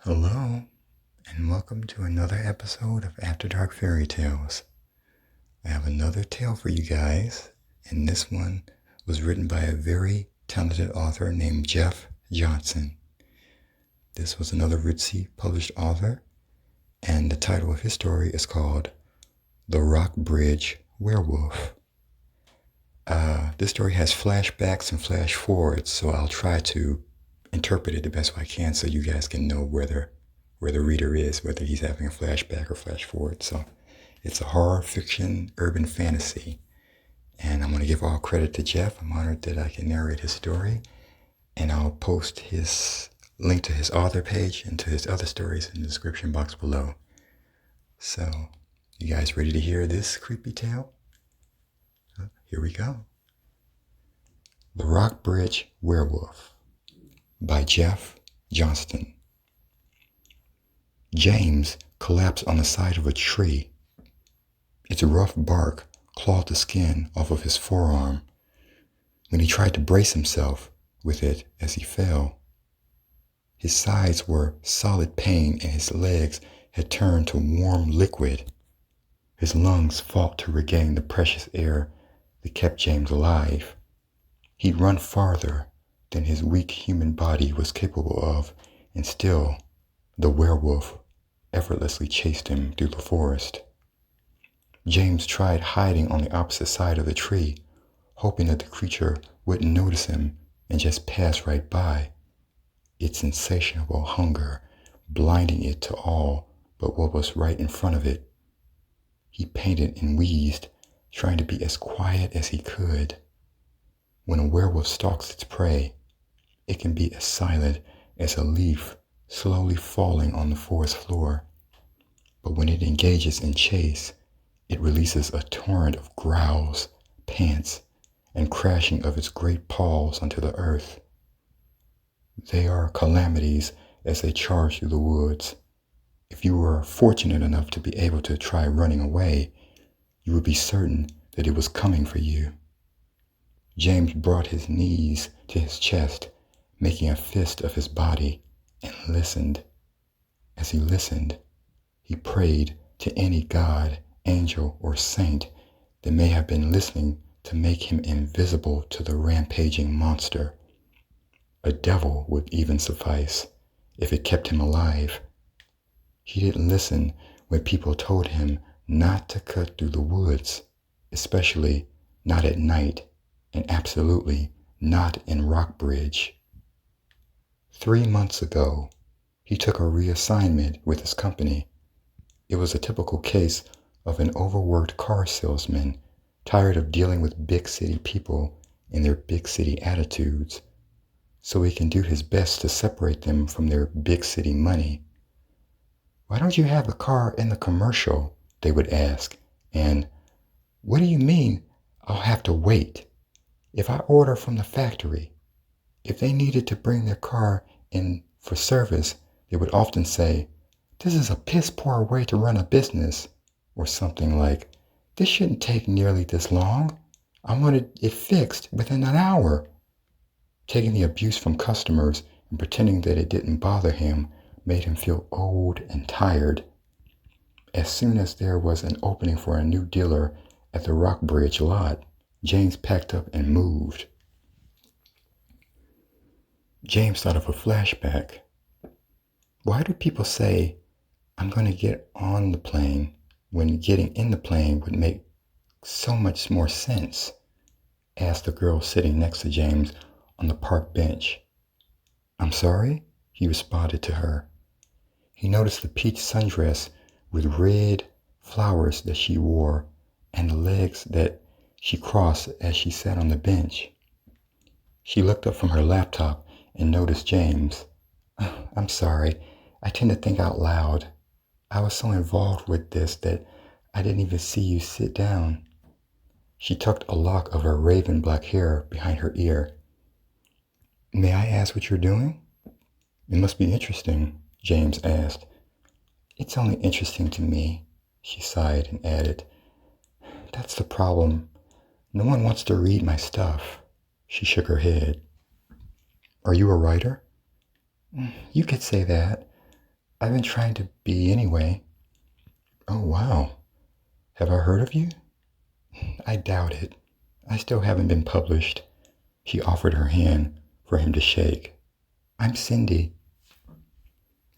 Hello, and welcome to another episode of After Dark Fairy Tales. I have another tale for you guys, and this one was written by a very talented author named Jeff Johnston. This was another Ritzy published author, and the title of his story is called The Rock Bridge Werewolf. This story has flashbacks and flash forwards, so I'll try to interpret it the best way I can so you guys can know where the reader is, whether he's having a flashback or flash forward. So it's a horror fiction urban fantasy, and I'm going to give all credit to Jeff. I'm honored that I can narrate his story, and I'll post his link to his author page and to his other stories in the description box below. So, you guys ready to hear this creepy tale? Here we go. The Rock Bridge Werewolf by Jeff Johnston. James collapsed on the side of a tree. Its rough bark clawed the skin off of his forearm. When he tried to brace himself with it as he fell, his sides were solid pain and his legs had turned to warm liquid. His lungs fought to regain the precious air that kept James alive. He'd run farther than his weak human body was capable of, and still the werewolf effortlessly chased him through the forest. James tried hiding on the opposite side of the tree, hoping that the creature wouldn't notice him and just pass right by, its insatiable hunger blinding it to all but what was right in front of it. He panted and wheezed, trying to be as quiet as he could. When a werewolf stalks its prey, it can be as silent as a leaf slowly falling on the forest floor. But when it engages in chase, it releases a torrent of growls, pants, and crashing of its great paws onto the earth. They are calamities as they charge through the woods. If you were fortunate enough to be able to try running away, you would be certain that it was coming for you. James brought his knees to his chest, making a fist of his body, and listened. As he listened, he prayed to any god, angel, or saint that may have been listening to make him invisible to the rampaging monster. A devil would even suffice if it kept him alive. He didn't listen when people told him not to cut through the woods, especially not at night, and absolutely not in Rockbridge. 3 months ago, he took a reassignment with his company. It was a typical case of an overworked car salesman tired of dealing with big city people and their big city attitudes, so he can do his best to separate them from their big city money. "Why don't you have a car in the commercial?" they would ask. And, "What do you mean I'll have to wait? If I order from the factory?" If they needed to bring their car in for service, they would often say, "This is a piss-poor way to run a business," or something like, "This shouldn't take nearly this long. I wanted it fixed within an hour." Taking the abuse from customers and pretending that it didn't bother him made him feel old and tired. As soon as there was an opening for a new dealer at the Rockbridge lot, James packed up and moved. James thought of a flashback. Why do people say, "I'm going to get on the plane," when getting in the plane would make so much more sense? Asked the girl sitting next to James on the park bench. "I'm sorry?" he responded to her. He noticed the peach sundress with red flowers that she wore and the legs that she crossed as she sat on the bench. She looked up from her laptop and noticed James. "I'm sorry, I tend to think out loud. I was so involved with this that I didn't even see you sit down." She tucked a lock of her raven black hair behind her ear. "May I ask what you're doing?" "It must be interesting," James asked. "It's only interesting to me," she sighed and added, "That's the problem. No one wants to read my stuff." She shook her head. "Are you a writer?" "You could say that. I've been trying to be anyway. Oh, wow. Have I heard of you? I doubt it. I still haven't been published. She offered her hand for him to shake. I'm Cindy.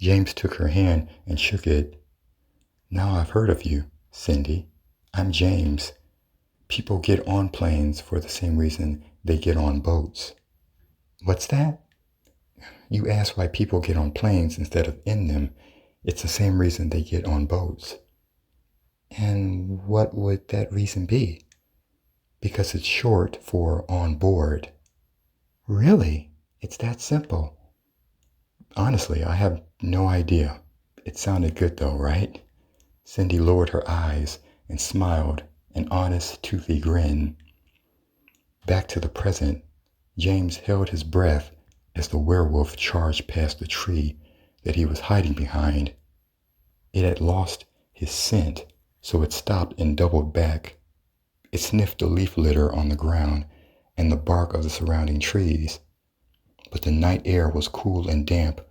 James took her hand and shook it. Now I've heard of you, Cindy. I'm James. People get on planes for the same reason they get on boats. What's that? You asked why people get on planes instead of in them. It's the same reason they get on boats. And what would that reason be? Because it's short for on board. Really? It's that simple. Honestly, I have no idea. It sounded good though, right? Cindy lowered her eyes and smiled, an honest, toothy grin. Back to the present, James held his breath as the werewolf charged past the tree that he was hiding behind. It had lost his scent, so it stopped and doubled back. It sniffed the leaf litter on the ground and the bark of the surrounding trees. But the night air was cool and damp,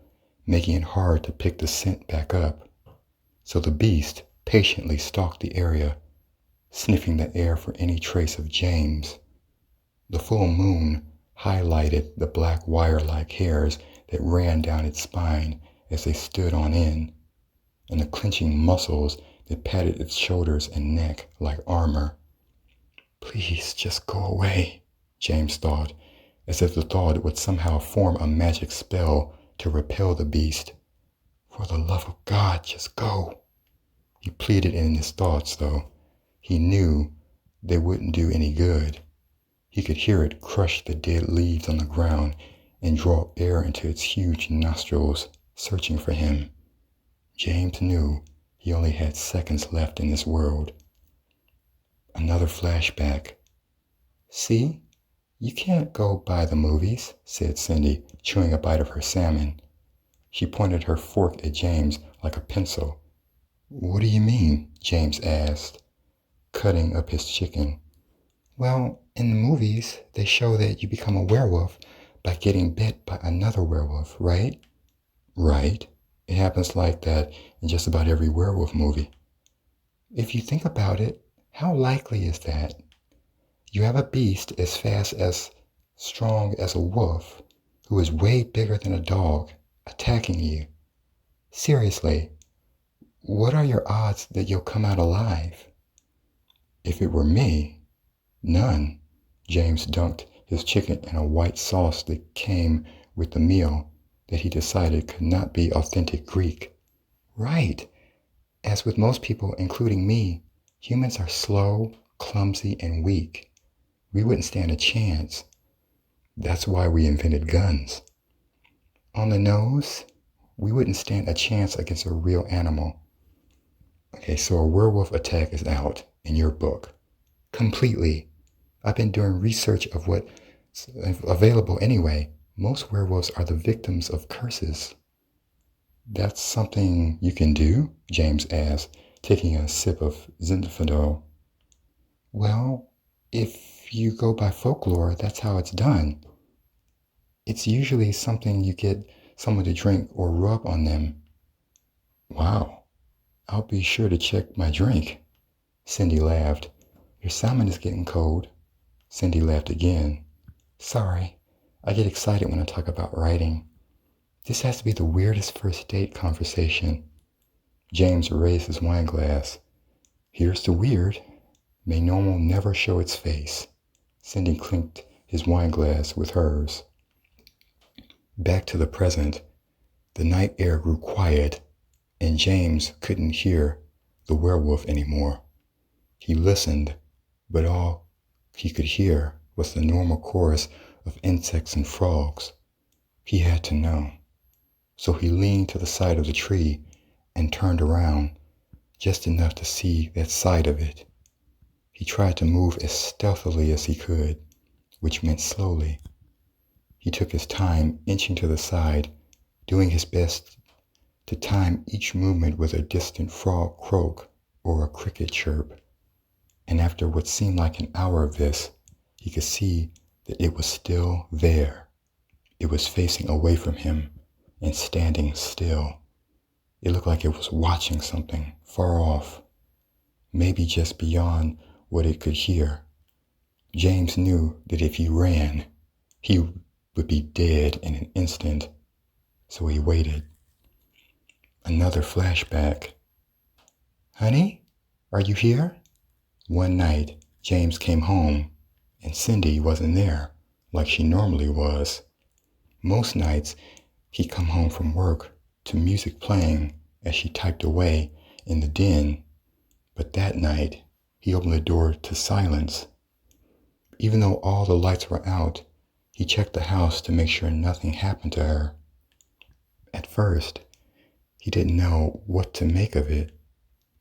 making it hard to pick the scent back up. So the beast patiently stalked the area, sniffing the air for any trace of James. The full moon highlighted the black wire-like hairs that ran down its spine as they stood on end, and the clenching muscles that padded its shoulders and neck like armor. Please just go away, James thought, as if the thought would somehow form a magic spell to repel the beast. For the love of God, just go. He pleaded in his thoughts, though. He knew they wouldn't do any good. He could hear it crush the dead leaves on the ground and draw air into its huge nostrils, searching for him. James knew he only had seconds left in this world. Another flashback. See? You can't go by the movies, said Cindy, chewing a bite of her salmon. She pointed her fork at James like a pencil. What do you mean? James asked, cutting up his chicken. Well, in the movies, they show that you become a werewolf by getting bit by another werewolf, right? Right. It happens like that in just about every werewolf movie. If you think about it, how likely is that? You have a beast as fast as strong as a wolf, who is way bigger than a dog, attacking you. Seriously, what are your odds that you'll come out alive? If it were me, none. James dunked his chicken in a white sauce that came with the meal that he decided could not be authentic Greek. Right. As with most people, including me, humans are slow, clumsy, and weak. We wouldn't stand a chance. That's why we invented guns. On the nose, we wouldn't stand a chance against a real animal. Okay, so a werewolf attack is out in your book. Completely. I've been doing research of what's available anyway. Most werewolves are the victims of curses. That's something you can do? James asked, taking a sip of Zinfandel. Well, if you go by folklore, that's how it's done. It's usually something you get someone to drink or rub on them. Wow, I'll be sure to check my drink. Cindy laughed. Your salmon is getting cold. Cindy laughed again. Sorry, I get excited when I talk about writing. This has to be the weirdest first date conversation. James raised his wine glass. Here's the weird. May normal never show its face. Cindy clinked his wine glass with hers. Back to the present. The night air grew quiet, and James couldn't hear the werewolf anymore. He listened, but all he could hear was the normal chorus of insects and frogs. He had to know. So he leaned to the side of the tree and turned around, just enough to see that side of it. He tried to move as stealthily as he could, which meant slowly. He took his time inching to the side, doing his best to time each movement with a distant frog croak or a cricket chirp. And after what seemed like an hour of this, he could see that it was still there. It was facing away from him and standing still. It looked like it was watching something far off, maybe just beyond what it could hear. James knew that if he ran, he would be dead in an instant, so he waited. Another flashback. Honey, are you here? One night, James came home, and Cindy wasn't there, like she normally was. Most nights, he'd come home from work to music playing as she typed away in the den, but that night, he opened the door to silence. Even though all the lights were out, he checked the house to make sure nothing happened to her. At first, he didn't know what to make of it.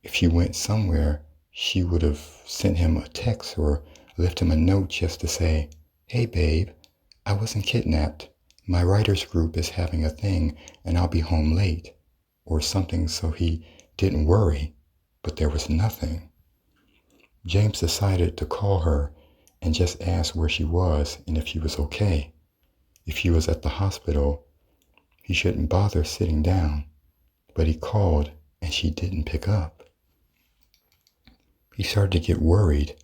If she went somewhere, she would have sent him a text or left him a note just to say, "Hey babe, I wasn't kidnapped. My writer's group is having a thing and I'll be home late," or something so he didn't worry, but there was nothing. James decided to call her and just ask where she was and if she was okay. If she was at the hospital, he shouldn't bother sitting down, but he called and she didn't pick up. He started to get worried.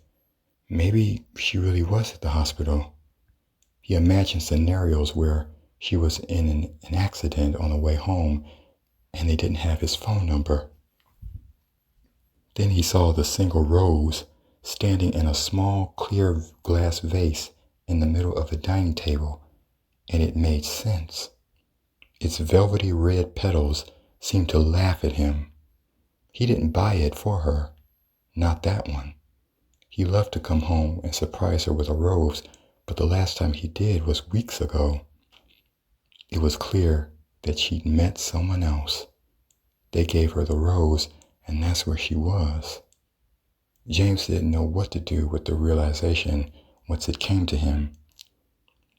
Maybe she really was at the hospital. He imagined scenarios where she was in an accident on the way home and they didn't have his phone number. Then he saw the single rose standing in a small clear glass vase in the middle of the dining table, and it made sense. Its velvety red petals seemed to laugh at him. He didn't buy it for her, not that one. He loved to come home and surprise her with a rose, but the last time he did was weeks ago. It was clear that she'd met someone else. They gave her the rose, and that's where she was. James didn't know what to do with the realization once it came to him.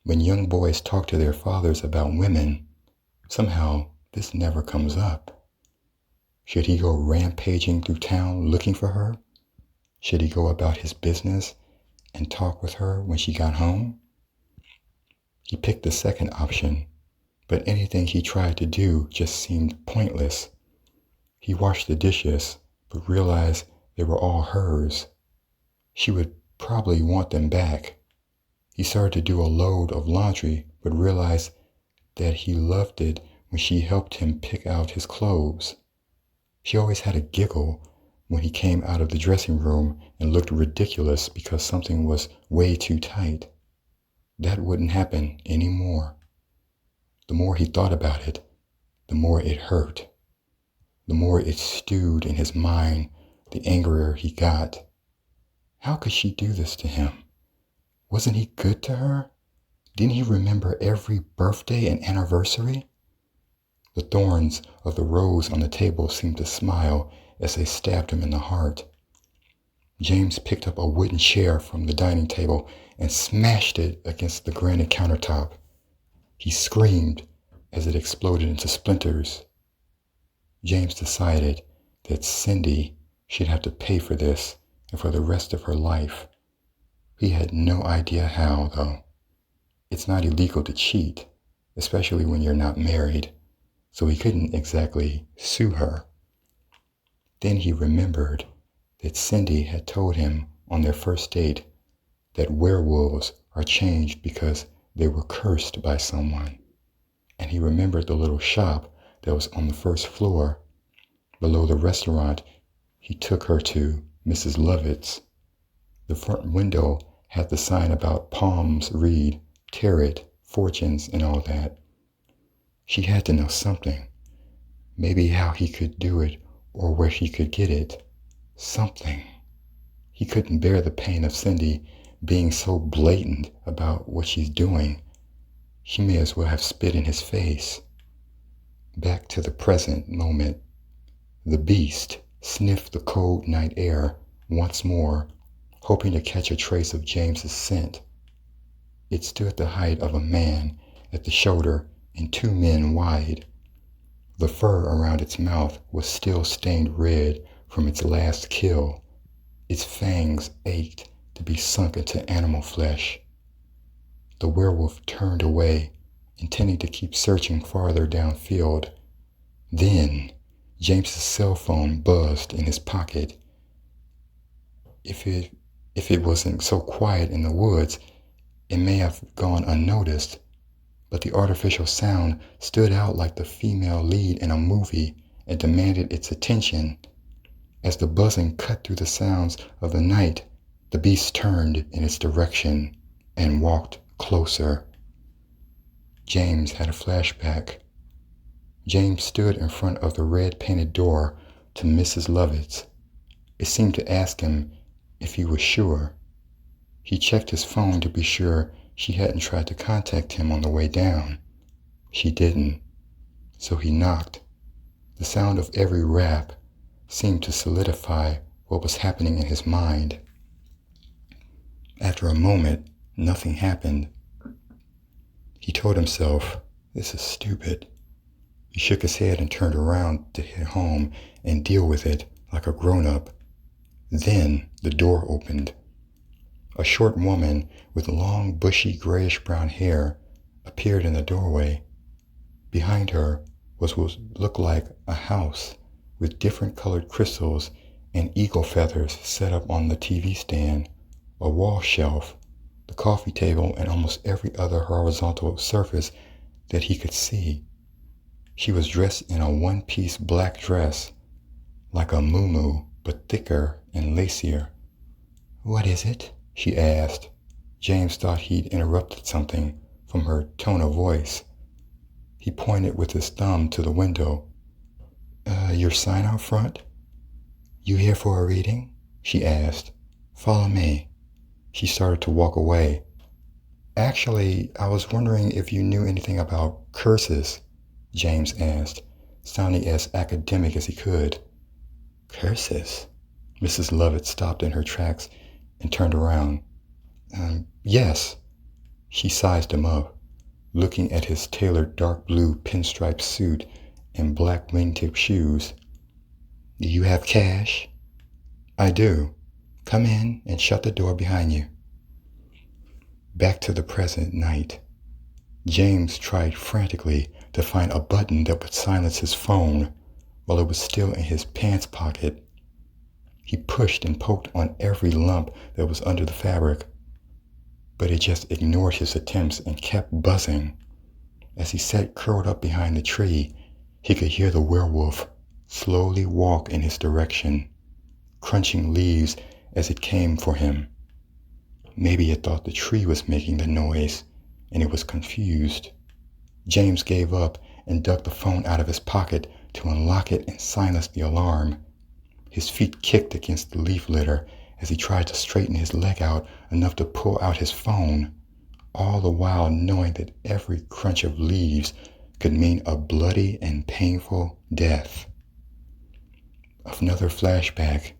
When young boys talk to their fathers about women, somehow this never comes up. Should he go rampaging through town looking for her? Should he go about his business and talk with her when she got home? He picked the second option, but anything he tried to do just seemed pointless. He washed the dishes, but realized they were all hers. She would probably want them back. He started to do a load of laundry, but realized that he loved it when she helped him pick out his clothes. She always had a giggle when he came out of the dressing room and looked ridiculous because something was way too tight. That wouldn't happen anymore. The more he thought about it, the more it hurt. The more it stewed in his mind, the angrier he got. How could she do this to him? Wasn't he good to her? Didn't he remember every birthday and anniversary? The thorns of the rose on the table seemed to smile as they stabbed him in the heart. James picked up a wooden chair from the dining table and smashed it against the granite countertop. He screamed as it exploded into splinters. James decided that Cindy should have to pay for this and for the rest of her life. He had no idea how, though. It's not illegal to cheat, especially when you're not married, so he couldn't exactly sue her. Then he remembered that Cindy had told him on their first date that werewolves are changed because they were cursed by someone. And he remembered the little shop that was on the first floor below the restaurant he took her to, Mrs. Lovett's. The front window had the sign about palms read, tarot, fortunes, and all that. She had to know something. Maybe how he could do it or where he could get it. Something. He couldn't bear the pain of Cindy being so blatant about what she's doing. She may as well have spit in his face. Back to the present moment. The beast sniffed the cold night air once more, hoping to catch a trace of James's scent. It stood the height of a man at the shoulder and 2 men wide. The fur around its mouth was still stained red from its last kill. Its fangs ached to be sunk into animal flesh. The werewolf turned away, intending to keep searching farther downfield. Then James's cell phone buzzed in his pocket. If it wasn't so quiet in the woods, it may have gone unnoticed, but the artificial sound stood out like the female lead in a movie and demanded its attention. As the buzzing cut through the sounds of the night, the beast turned in its direction and walked closer. James had a flashback. James stood in front of the red-painted door to Mrs. Lovett's. It seemed to ask him if he was sure. He checked his phone to be sure she hadn't tried to contact him on the way down. She didn't, so he knocked. The sound of every rap seemed to solidify what was happening in his mind. After a moment, nothing happened. He told himself, "This is stupid." He shook his head and turned around to head home and deal with it like a grown-up. Then the door opened. A short woman with long, bushy, grayish-brown hair appeared in the doorway. Behind her was what looked like a house with different colored crystals and eagle feathers set up on the TV stand, a wall shelf, the coffee table, and almost every other horizontal surface that he could see. She was dressed in a one-piece black dress, like a muumuu, but thicker and lacier. "What is it?" she asked. James thought he'd interrupted something from her tone of voice. He pointed with his thumb to the window. Your sign out front?" "You here for a reading?" she asked. "Follow me." She started to walk away. "Actually, I was wondering if you knew anything about curses," James asked, sounding as academic as he could. "Curses?" Mrs. Lovett stopped in her tracks and turned around. Yes." She sized him up, looking at his tailored dark blue pinstripe suit and black wingtip shoes. "Do you have cash?" "I do. Come in and shut the door behind you." Back to the present night. James tried frantically to find a button that would silence his phone while it was still in his pants pocket. He pushed and poked on every lump that was under the fabric, but it just ignored his attempts and kept buzzing. As he sat curled up behind the tree, he could hear the werewolf slowly walk in his direction, crunching leaves as it came for him. Maybe it thought the tree was making the noise, and it was confused. James gave up and dug the phone out of his pocket to unlock it and silence the alarm. His feet kicked against the leaf litter as he tried to straighten his leg out enough to pull out his phone, all the while knowing that every crunch of leaves could mean a bloody and painful death. Another flashback.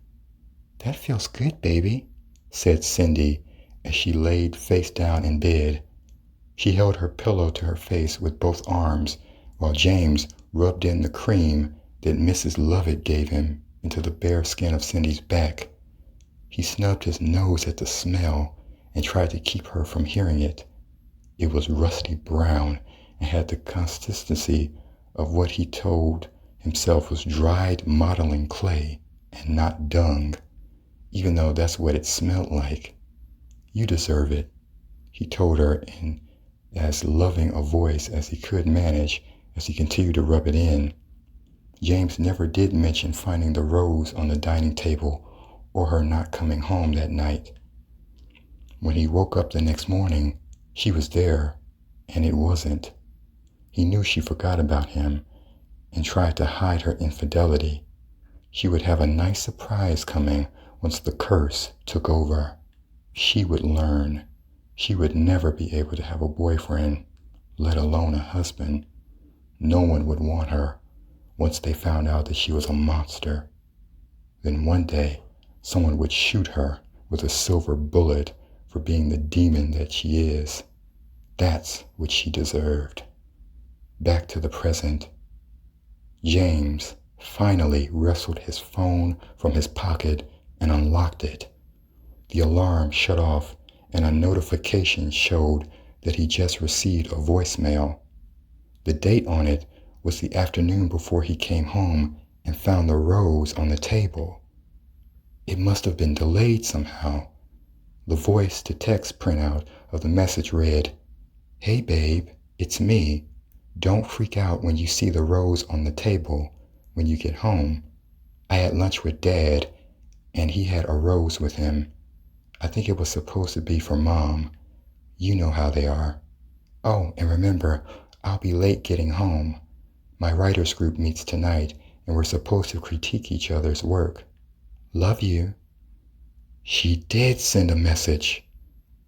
"That feels good, baby," said Cindy as she laid face down in bed. She held her pillow to her face with both arms while James rubbed in the cream that Mrs. Lovett gave him into the bare skin of Cindy's back. He snubbed his nose at the smell and tried to keep her from hearing it. It was rusty brown and had the consistency of what he told himself was dried modeling clay and not dung, even though that's what it smelled like. "You deserve it," he told her in as loving a voice as he could manage as he continued to rub it in. James never did mention finding the rose on the dining table or her not coming home that night. When he woke up the next morning, she was there, and it wasn't. He knew she forgot about him and tried to hide her infidelity. She would have a nice surprise coming once the curse took over. She would learn. She would never be able to have a boyfriend, let alone a husband. No one would want her once they found out that she was a monster. Then one day, someone would shoot her with a silver bullet for being the demon that she is. That's what she deserved. Back to the present. James finally wrestled his phone from his pocket and unlocked it. The alarm shut off and a notification showed that he just received a voicemail. The date on it was the afternoon before he came home and found the rose on the table. It must have been delayed somehow. The voice-to-text printout of the message read, "Hey babe, it's me. Don't freak out when you see the rose on the table when you get home. I had lunch with Dad, and he had a rose with him. I think it was supposed to be for Mom. You know how they are. Oh, and remember, I'll be late getting home. My writers group meets tonight, and we're supposed to critique each other's work. Love you." She did send a message.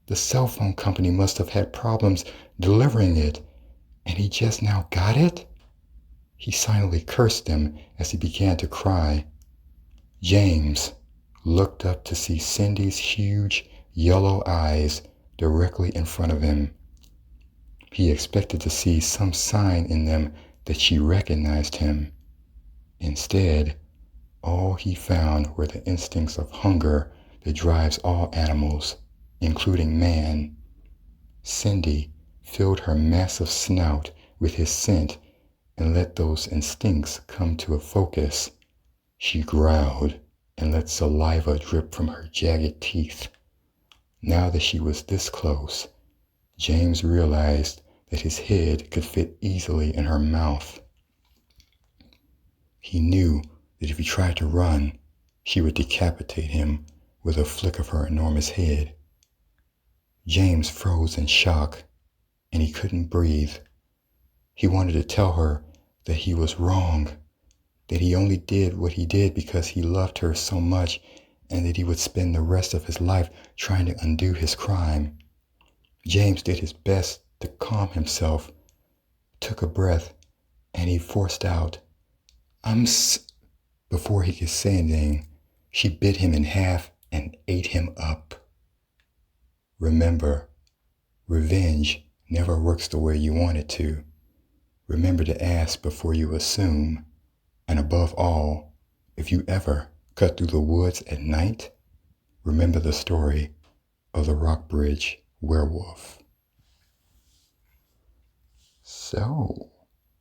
The cell phone company must have had problems delivering it, and he just now got it? He silently cursed them as he began to cry. James looked up to see Cindy's huge yellow eyes directly in front of him. He expected to see some sign in them that she recognized him. Instead, all he found were the instincts of hunger that drives all animals, including man. Cindy filled her massive snout with his scent and let those instincts come to a focus. She growled and let saliva drip from her jagged teeth. Now that she was this close, James realized that his head could fit easily in her mouth. He knew that if he tried to run, she would decapitate him with a flick of her enormous head. James froze in shock, and he couldn't breathe. He wanted to tell her that he was wrong, that he only did what he did because he loved her so much, and that he would spend the rest of his life trying to undo his crime. James did his best to calm himself, took a breath, and he forced out, Before he could say anything, she bit him in half and ate him up. Remember, revenge never works the way you want it to. Remember to ask before you assume. And above all, if you ever cut through the woods at night, remember the story of the Rockbridge werewolf. So,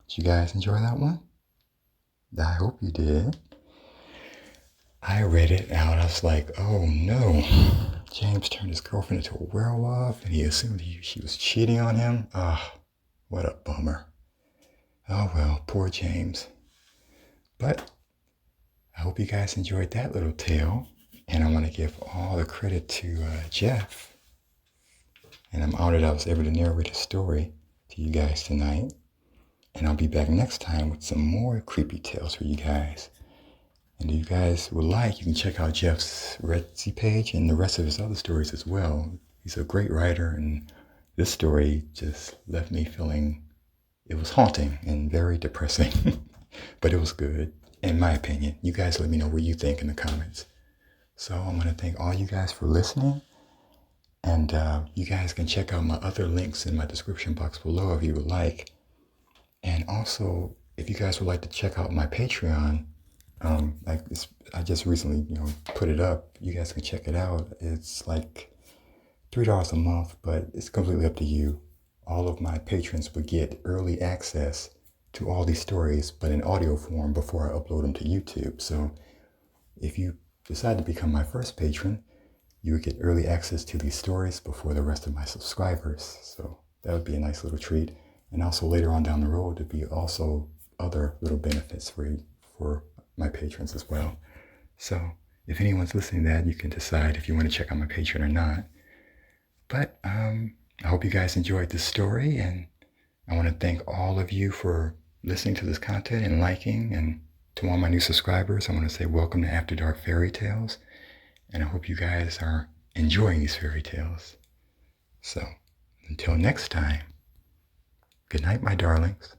did you guys enjoy that one? I hope you did. I read it out. I was like, oh no. James turned his girlfriend into a werewolf and he assumed she was cheating on him. What a bummer. Oh well, poor James. But I hope you guys enjoyed that little tale. And I want to give all the credit to Jeff. And I'm honored I was able to narrate a story to you guys tonight. And I'll be back next time with some more creepy tales for you guys. And if you guys would like, you can check out Jeff's Etsy page and the rest of his other stories as well. He's a great writer, and this story just left me feeling it was haunting and very depressing. But it was good, in my opinion. You guys let me know what you think in the comments. So I'm going to thank all you guys for listening. And you guys can check out my other links in my description box below if you would like. And also, if you guys would like to check out my Patreon, I just recently, put it up. You guys can check it out. It's like $3 a month, but it's completely up to you. All of my patrons would get early access to all these stories, but in audio form before I upload them to YouTube. So if you decide to become my first patron, you would get early access to these stories before the rest of my subscribers. So that would be a nice little treat. And also later on down the road, there'd be also other little benefits for my patrons as well. So if anyone's listening to that, you can decide if you want to check out my Patreon or not. But I hope you guys enjoyed this story, and I want to thank all of you for listening to this content and liking. And to all my new subscribers, I want to say welcome to After Dark Fairy Tales. And I hope you guys are enjoying these fairy tales. So until next time, good night, my darlings.